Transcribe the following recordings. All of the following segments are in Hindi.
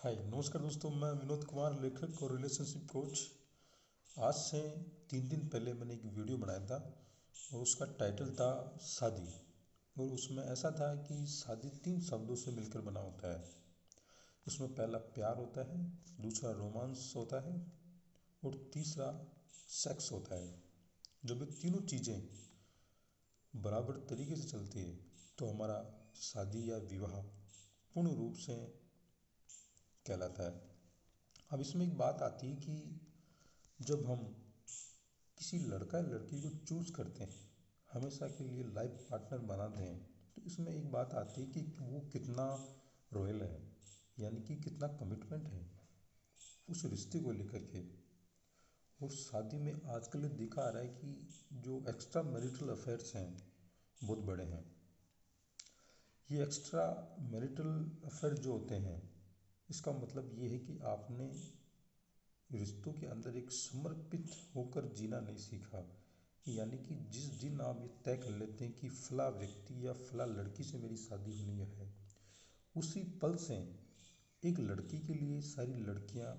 हाय नमस्कार दोस्तों, मैं विनोद कुमार, लेखक और रिलेशनशिप कोच। आज से 3 दिन पहले मैंने एक वीडियो बनाया था और उसका टाइटल था शादी। और उसमें ऐसा था कि शादी 3 शब्दों से मिलकर बना होता है। उसमें पहला प्यार होता है, दूसरा रोमांस होता है और तीसरा सेक्स होता है। जब ये तीनों चीज़ें बराबर तरीके से चलती है तो हमारा शादी या विवाह पूर्ण रूप से कहलाता है। अब इसमें एक बात आती है कि जब हम किसी लड़का या लड़की को चूज़ करते हैं, हमेशा के लिए लाइफ पार्टनर बनाते हैं, तो इसमें एक बात आती है कि वो कितना रॉयल है, यानी कि कितना कमिटमेंट है उस रिश्ते को लेकर के। और शादी में आजकल ये देखा आ रहा है कि जो एक्स्ट्रा मैरिटल अफेयर्स हैं बहुत बड़े हैं। ये एक्स्ट्रा मैरिटल अफेयर जो होते हैं, इसका मतलब ये है कि आपने रिश्तों के अंदर एक समर्पित होकर जीना नहीं सीखा। यानी कि जिस दिन आप ये तय कर लेते हैं कि फला व्यक्ति या फला लड़की से मेरी शादी होनी है, उसी पल से एक लड़की के लिए सारी लड़कियां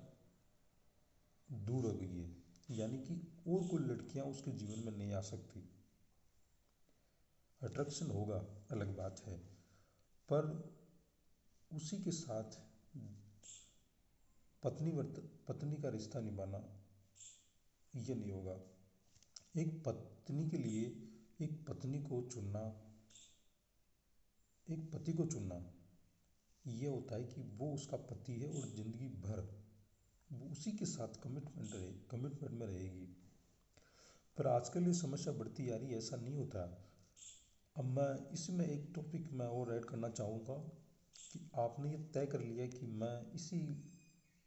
दूर हो गई है। यानी कि और कोई लड़कियां उसके जीवन में नहीं आ सकती। अट्रैक्शन होगा, अलग बात है, पर उसी के साथ पत्नी का रिश्ता निभाना ये नहीं होगा। एक पत्नी के लिए एक पत्नी को चुनना, एक पति को चुनना, ये होता है कि वो उसका पति है और ज़िंदगी भर वो उसी के साथ कमिटमेंट में रहेगी। पर आजकल ये समस्या बढ़ती आ रही है, ऐसा नहीं होता। अब मैं इसमें एक टॉपिक मैं और ऐड करना चाहूँगा कि आपने ये तय कर लिया कि मैं इसी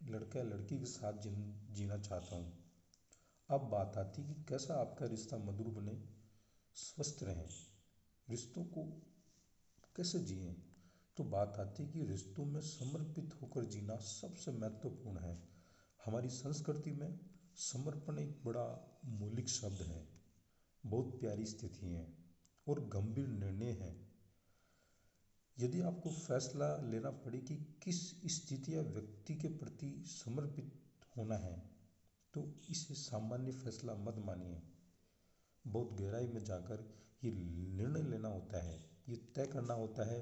लड़का या लड़की के साथ जीना चाहता हूँ। अब बात आती है कि कैसा आपका रिश्ता मधुर बने, स्वस्थ रहें, रिश्तों को कैसे जिएं। तो बात आती है कि रिश्तों में समर्पित होकर जीना सबसे महत्वपूर्ण है। हमारी संस्कृति में समर्पण एक बड़ा मौलिक शब्द है, बहुत प्यारी स्थिति है और गंभीर निर्णय है। यदि आपको फैसला लेना पड़े कि किस स्थिति या व्यक्ति के प्रति समर्पित होना है, तो इसे सामान्य फैसला मत मानिए। बहुत गहराई में जाकर ये निर्णय लेना होता है, ये तय करना होता है।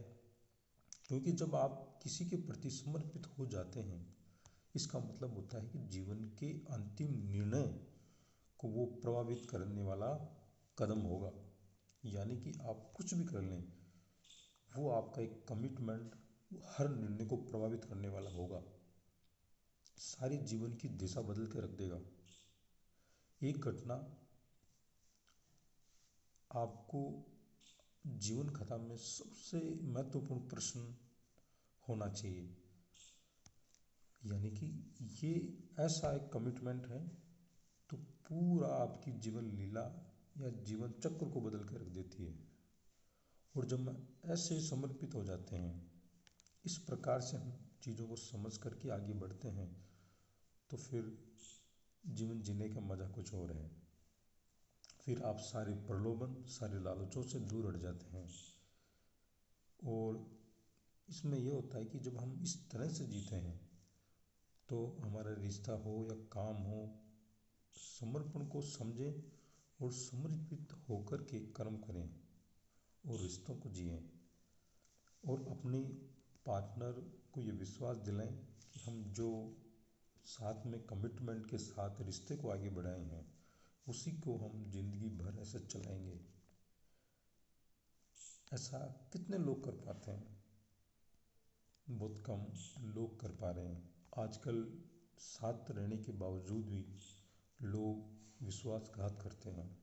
क्योंकि जब आप किसी के प्रति समर्पित हो जाते हैं, इसका मतलब होता है कि जीवन के अंतिम निर्णय को वो प्रभावित करने वाला कदम होगा। यानी कि आप कुछ भी कर लें, वो आपका एक कमिटमेंट हर निर्णय को प्रभावित करने वाला होगा, सारी जीवन की दिशा बदल के रख देगा। एक घटना आपको जीवन कथा में सबसे महत्वपूर्ण प्रश्न होना चाहिए। यानी कि ये ऐसा एक कमिटमेंट है तो पूरा आपकी जीवन लीला या जीवन चक्र को बदल कर रख देती है। और जब हम ऐसे समर्पित हो जाते हैं, इस प्रकार से हम चीज़ों को समझ करके आगे बढ़ते हैं, तो फिर जीवन जीने का मज़ा कुछ और है। फिर आप सारे प्रलोभन, सारे लालचों से दूर हट जाते हैं। और इसमें यह होता है कि जब हम इस तरह से जीते हैं, तो हमारा रिश्ता हो या काम हो, समर्पण को समझें और समर्पित होकर के कर्म करें और रिश्तों को जिएं। और अपनी पार्टनर को ये विश्वास दिलाएं कि हम जो साथ में कमिटमेंट के साथ रिश्ते को आगे बढ़ाए हैं, उसी को हम जिंदगी भर ऐसे चलाएंगे। ऐसा कितने लोग कर पाते हैं? बहुत कम लोग कर पा रहे हैं। आजकल साथ रहने के बावजूद भी लोग विश्वासघात करते हैं।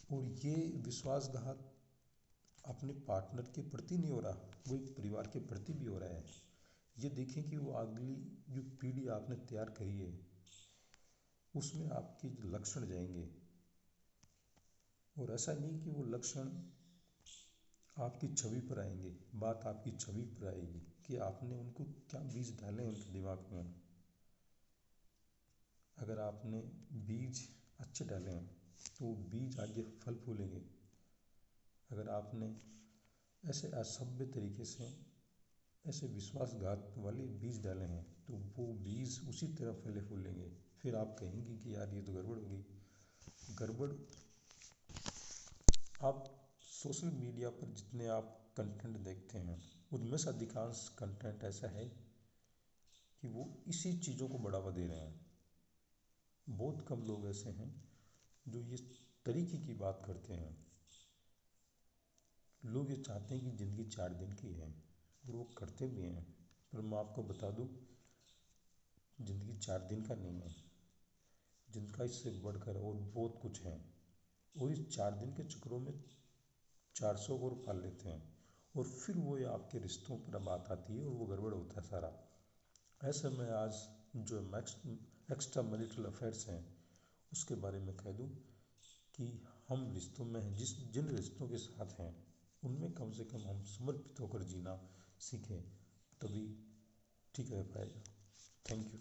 और ये विश्वासघात अपने पार्टनर के प्रति नहीं हो रहा, वो एक परिवार के प्रति भी हो रहा है। ये देखें कि वो अगली जो पीढ़ी आपने तैयार करी है, उसमें आपके लक्षण जाएंगे। और ऐसा नहीं कि वो लक्षण आपकी छवि पर आएंगे, बात आपकी छवि पर आएगी कि आपने उनको क्या बीज डाले हैं उनके दिमाग में। अगर आपने बीज अच्छे डाले हैं तो वो बीज आगे फल फूलेंगे। अगर आपने ऐसे असभ्य तरीके से, ऐसे विश्वासघात वाले बीज डाले हैं तो वो बीज उसी तरह फैले फूलेंगे। फिर आप कहेंगे कि यार ये तो गड़बड़ होगी। गड़बड़, आप सोशल मीडिया पर जितने आप कंटेंट देखते हैं उनमें से अधिकांश कंटेंट ऐसा है कि वो इसी चीज़ों को बढ़ावा दे रहे हैं। बहुत कम लोग ऐसे हैं जो इस तरीके की बात करते हैं। लोग ये चाहते हैं कि ज़िंदगी 4 दिन की है और वो करते भी हैं, पर मैं आपको बता दूं ज़िंदगी 4 दिन का नहीं है, जिनका इससे बढ़कर और बहुत कुछ है। और इस 4 दिन के चक्करों में 400 को पाल लेते हैं और फिर वो ये आपके रिश्तों पर बात आती है और वो गड़बड़ होता है सारा। ऐसे में आज जो एक्स्ट्रा मैरिटल अफेयर्स हैं उसके बारे में कह दूं कि हम रिश्तों में हैं, जिन रिश्तों के साथ हैं उनमें कम से कम हम समर्पित होकर जीना सीखें, तभी ठीक रह पाएगा। Thank you.